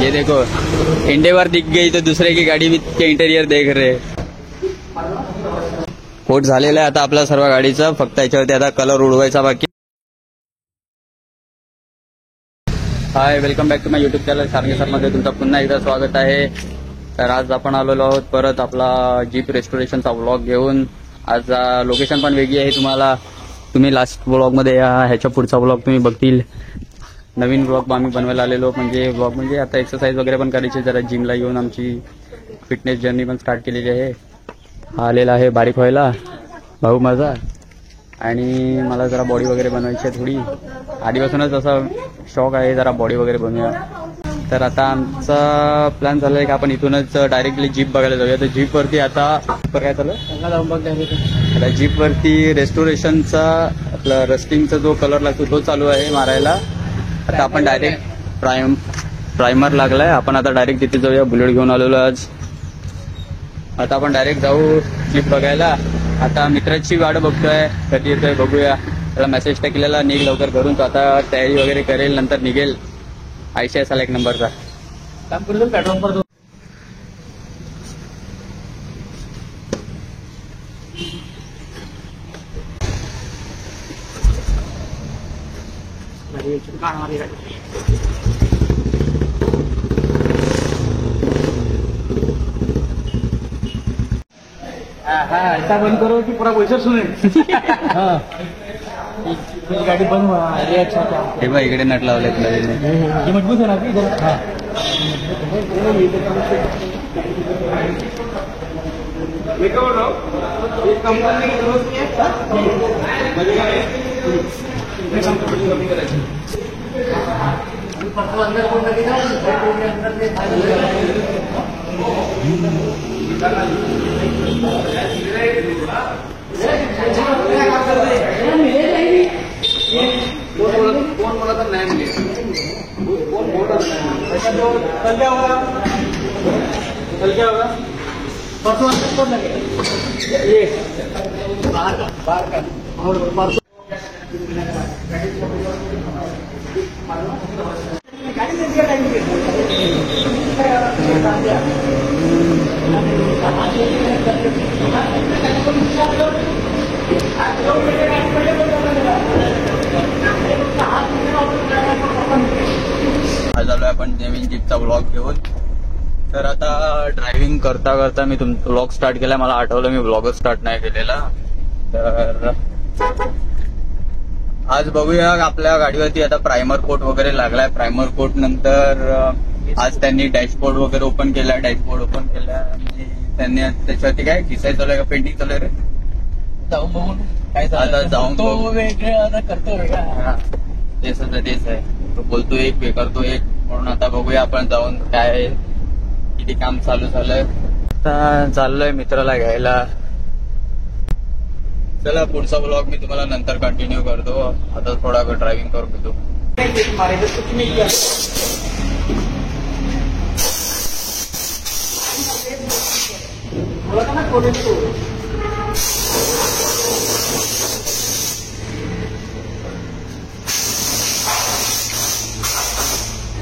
ये देखो इंडेवर दिख गई तो दूसरे की गाडी के इंटेरियर देख रहे. कोट झालेला आहे आता आपल्या सर्व गाडीचा, फक्त याच्यावरती आता कलर उडवायचा बाकी. Hi, welcome back to my YouTube channel Sarange सरमध्ये तुमचं पुन्हा एकदा स्वागत आहे. तर आज आपण आलेलो आहोत परत आपला जीप रेस्टोरेशनचा व्लॉग घेऊन. आज लोकेशन पण वेगळी आहे. तुम्ही लास्ट व्लॉगमध्ये ह्याच्या पुढचा व्लॉग तुम्ही बघतील. नवीन व्लॉग आम्ही बनवायला आलेलो, म्हणजे आता एक्सरसाइज वगैरे पण करायची, जरा जिमला येऊन आमची फिटनेस जर्नी पण स्टार्ट केलेली आहे. हा आलेला आहे बारीक व्हायला भाऊ माझा, आणि मला जरा बॉडी वगैरे बनवायची आहे. थोडी आधीपासूनच असा शौक आहे जरा बॉडी वगैरे बनवूया. तर आता आमचा प्लॅन झाला आहे की आपण इथूनच डायरेक्टली जीप बघायला जाऊया. तर जीपवरती आता काय चालू आता जीपवरती रेस्टोरेशनचा आपला रस्टिंगचा जो कलर लागतो तो चालू आहे मारायला. आता आपण डायरेक्ट प्रायमर लागलाय, आपण आता डायरेक्ट तिथे जाऊया. बुलेट घेऊन आलेलो आज. आता आपण डायरेक्ट जाऊ जीप बघायला. आता मित्राची वाट बघतोय, कधी येतोय बघूया. त्याला मेसेज टाकलेला निघ लवकर करून, तो आता तयारी वगैरे करेल, नंतर निघेल. आयशी असाल एक नंबरचा काम करू. पेट्रोल पर ऐसा बंद करो कि पूरा पैसा सुने. गाड़ी बंद हुआ. अरे अच्छा क्या हे बघ इकडे नट लावलेत नवीन. ये मजबूत है ना अभी इधर. हाँ कंपनी की जरूरत नहीं कौन बोला था नया मिले. कौन बोला कल क्या होगा, कल क्या होगा, परसों अंदर कौन लगेगा ये बाहर का और परसों आज आलोय आपण नवीन जीपचा व्लॉग घेऊन. तर आता ड्रायव्हिंग करता करता मी व्लॉग स्टार्ट केलाय. मला आठवलं मी व्लॉगच स्टार्ट नाही केलेला. तर आज बघूया. आपल्या गाडीवरती आता प्रायमर कोट वगैरे लागलाय. प्रायमर कोट नंतर आज त्यांनी डॅशबोर्ड वगैरे ओपन केलाय. डॅशबोर्ड ओपन केलाय आणि त्यांनी त्याच्यावरती काय घिसाय चालू आहे का पेंटिंग चालू आहे रे. जाऊन बघून काय आता जाऊन तो वेगळे आता करतो वेगळा. तेच आहे. तो बोलतो एक पे करतो एक, म्हणून आता बघूया आपण जाऊन काय किती काम चालू झालंय. आता चाललोय मित्राला घ्यायला. चला पुढचा ब्लॉग मी तुम्हाला नंतर कंटिन्यू करतो. आता थोडा वेळ ड्रायव्हिंग करतो.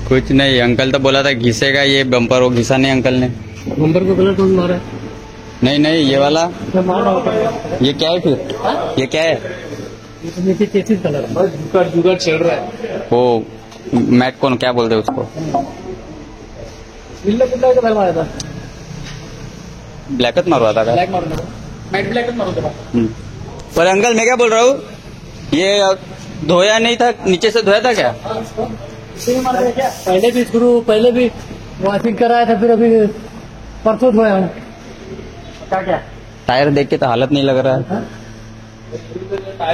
कुछ नहीं, अंकल तो बोला था घिसेगा ये बम्पर, वो घिसा नहीं अंकल ने. नंबर को कलर कौन मारा. नहीं ये वाला ये क्या है फिर. ये क्या है. नीचे 33 कलर बस जुगाड़ चल रहा है. वो मैट कौन क्या बोलते हैं उसको. कलर मारा था. ब्लैकच मारवा था. ब्लैक मारो मैट ब्लैक मारो था. पर अंकल मैं क्या बोल रहा हूँ, ये धोया नहीं था, नीचे से धोया था क्या. क्या पहले भी शुरू पहले भी वॉशिंग कराया था, फिर अभी परसों धोया हूँ. क्या टायर देख के तो हालत नहीं लग रहा है.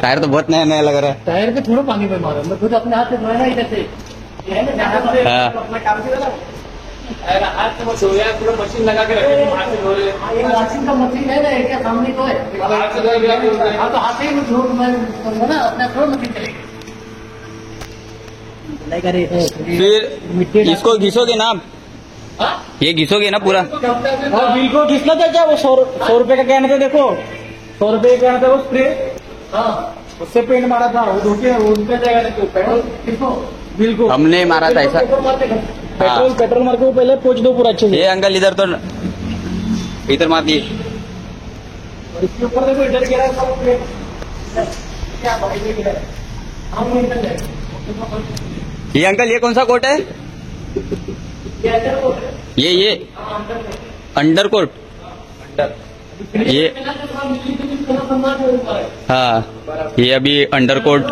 टायर तो बहुत नया लग रहा है. टायर पे थोड़ा पानी में मारा, मैं खुद अपने हाथ से धोया ना इधर से. अपना काम किया था हाथ से धोया, पूरा मशीन लगा के रखे. हाथ से धो रहे. वॉशिंग का मशीन है ना क्या सामने तो है. हाँ तो हाथ से ही धो मैं ना अपना थोड़ा मशीन चलेगी. फिर इसको घिसोगे ना आप. ये घिसोगे ना पूरा. और बिल को घिसना था क्या. वो 100 रुपए का कहना था. देखो 100 रुपए का कहना था वो स्प्रे. हाँ उससे पेंट मारा था. वो धोके उनका जाएगा. देखो पेट्रोल किसको बिल्कुल हमने मारा था ऐसा। पेट्रोल मार के वो पहले पोंछ दो पूरा अच्छे से। ये अंकल इधर तो इधर मार दिए। और इसके ऊपर देखो इधर गिरा क्या भाई गिरा हम निकल जाए। ये अंकल ये कौन सा कोट है? ये अंदर को ये अंडर कोट। ये हाँ, ये अभी अंडर कोट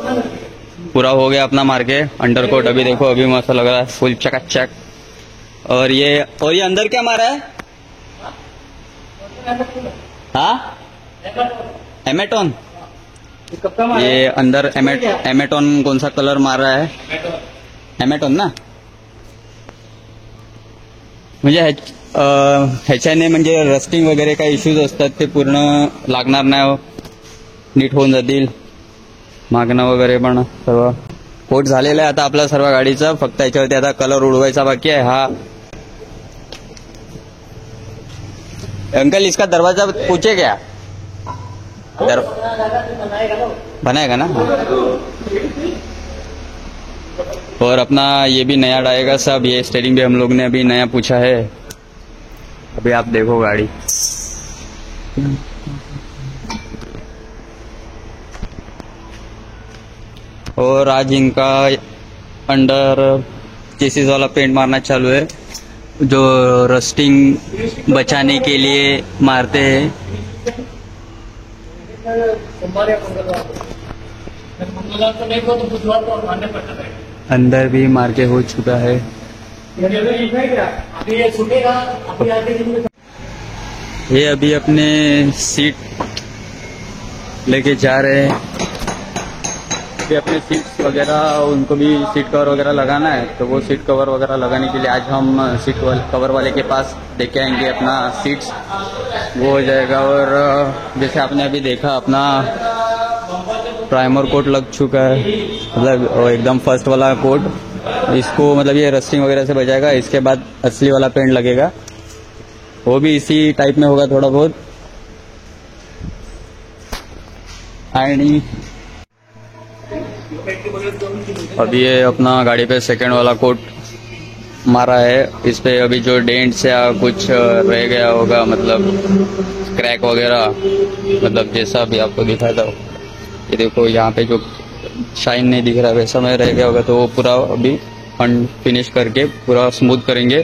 पूरा हो गया अपना मार के। अंडर कोट अभी देखो अभी मस्त लग रहा है, फुल चकाचक। और ये अंदर क्या मारा है? हाँ, एमेटॉन। ये अंदर एमेटॉन कौन सा कलर मार रहा है? एमेटॉन ना. म्हणजे ह्याच्याने म्हणजे रस्टिंग वगैरे काही इश्यूज असतात ते पूर्ण लागणार नाही, नीट होऊन जातील. मागणं वगैरे पण सर्व कोट झालेलं आहे आता आपल्या सर्व गाडीचं. फक्त याच्यावरती आता कलर उडवायचा बाकी आहे. हा अंकल इसका दरवाजा पूछे क्या? बनाएगा ना. और अपना ये भी नया डालेगा सब. ये स्टीयरिंग भी हम लोग ने अभी नया पूछा है. अभी आप देखो गाड़ी. और आज इनका अंडर चेसिस वाला पेंट मारना चालू है, जो रस्टिंग बचाने के लिए मारते हैं. मंगलवार को नहीं हो तो बुधवार को मारने पड़ता है. अंदर भी मार के हो चुका है. अभी ये छूटेगा. अभी आगे ये अभी अपने सीट लेके जा रहे हैं. अभी अपने सीट्स वगैरह उनको भी सीट कवर वगैरह लगाना है, तो वो सीट कवर वगैरह लगाने के लिए आज हम सीट कवर वाले के पास देके आएंगे अपना सीट्स. वो हो जाएगा. और जैसे आपने अभी देखा अपना प्राइमर कोट लग चुका है, मतलब एकदम फर्स्ट वाला कोट. इसको मतलब ये रस्टिंग वगैरह से बचाएगा. इसके बाद असली वाला पेंट लगेगा, वो भी इसी टाइप में होगा थोड़ा बहुत. आणि अभी ये अपना गाड़ी पे सेकंड वाला कोट मारा है. इस पे अभी जो डेंट्स या कुछ रह गया होगा, मतलब क्रैक वगैरह, मतलब जैसा भी आपको दिखाया था. ये देखो यहाँ पे जो शाइन नहीं दिख रहा वैसा में रह गया होगा, तो वो पूरा अभी फिनिश करके पूरा स्मूथ करेंगे.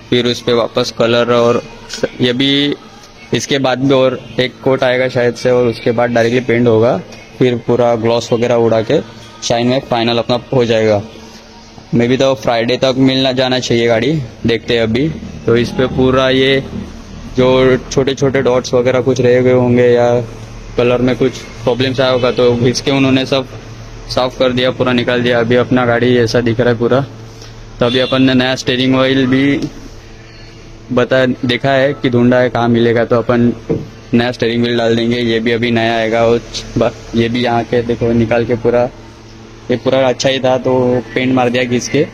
फिर उस पे वापस कलर, और ये भी इसके बाद भी और एक कोट आएगा शायद से, और उसके बाद डायरेक्टली पेंट होगा. फिर पूरा ग्लॉस वगैरह उड़ा के शाइन में फाइनल अपना हो जाएगा. मे भी तो फ्राइडे तक मिलना जाना चाहिए गाड़ी, देखते हैं अभी. तो इस पे पूरा ये जो छोटे छोटे डॉट्स वगैरह कुछ रह गए होंगे या कलर में कुछ प्रॉब्लम्स आया होगा, तो घिस के उन्होंने सब साफ कर दिया, पूरा निकाल दिया. अभी अपना गाड़ी ऐसा दिख रहा है पूरा. तो अभी अपन ने नया स्टीयरिंग ऑयल भी देखा है कि ढूंढा है कहाँ मिलेगा, तो अपन नया स्टीयरिंग व्हील डाल देंगे. ये भी अभी नया आएगा. और ये भी यहाँ के देखो निकाल के पूरा, ये पूरा अच्छा ही था तो पेंट मार दिया घिस के.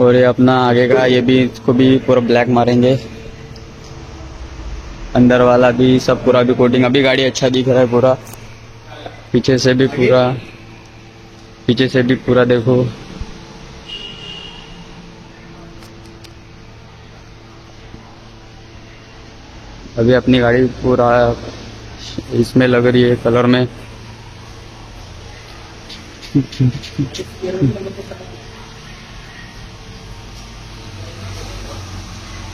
और ये अपना आगे का ये भी, इसको भी पूरा ब्लैक मारेंगे. अंदर वाला भी सब पूरा भी कोटिंग. अभी गाड़ी अच्छा दिख रहा है पूरा. पीछे से भी पूरा देखो. अभी अपनी गाड़ी पूरा इसमें लग रही है कलर में.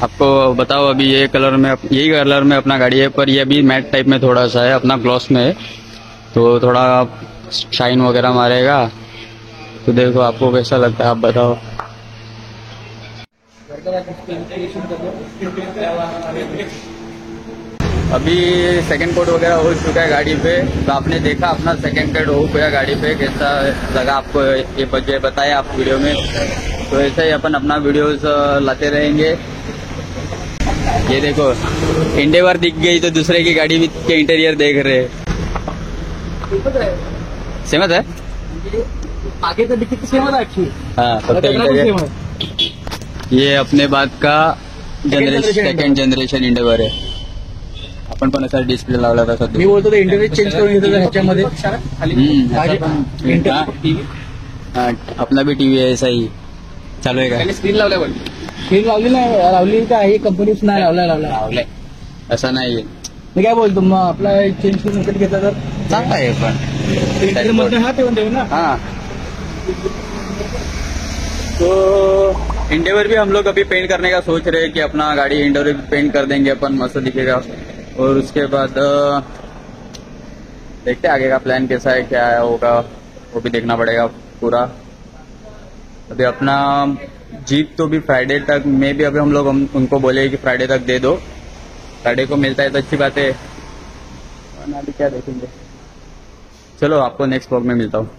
आपको बताओ अभी ये कलर में, यही कलर में अपना गाड़ी है, पर ये अभी मैट टाइप में थोड़ा सा है, अपना ग्लॉस में है, तो थोड़ा शाइन वगैरह मारेगा. तो देखो आपको कैसा लगता है, आप बताओ. अभी सेकंड कोट वगैरह हो चुका है गाड़ी पे. तो आपने देखा अपना सेकंड कोट हो गया गाड़ी पे, कैसा लगा आपको ये बताया आप वीडियो में. तो ऐसे ही अपन अपना वीडियोस लाते रहेंगे. ये देखो इंडेवर दिख गई तो दूसरे की गाड़ी के इंटीरियर देख रहे हैं. सेमत है आगे तो दिक्कत सेम होता है. हाँ, फक्त इंटीरियर. ये अपने बाद का सेकंड जनरेशन इंडेवर आहे. आपण पण असा डिस्प्ले लावला होता सध्या. मी बोलतो इंटरव्ह्यू चेंज करून घेतो ह्याच्यामध्ये. हाँ, अपना भी टीवी है ऐसा ही चालू आहे का त्याने स्क्रीन लावल्या पण स्क्रीन लावली नाही लावली का ही कंपनीच नाही लावलाय असं नाहीये मी काय बोलतो मग आपला चेंज करून विकत घेतला तर चांगला आहे पण मध्ये हा ठेवून देऊ ना हाँ तो इंडिया भी हम लोग अभी पेंट करने का सोच रहे हैं कि अपना गाड़ी इंडिया भी पेंट कर देंगे अपन मस्त दिखेगा और उसके बाद देखते हैं आगे का प्लान कैसा है क्या है होगा वो भी देखना पड़ेगा पूरा अभी अपना जीप तो भी फ्राइडे तक में भी अभी हम लोग उनको बोले कि फ्राइडे तक दे दो फ्राइडे को मिलता है तो अच्छी बात है वरना अभी क्या देखेंगे चलो आपको नेक्स्ट व्लॉग में मिलता हूँ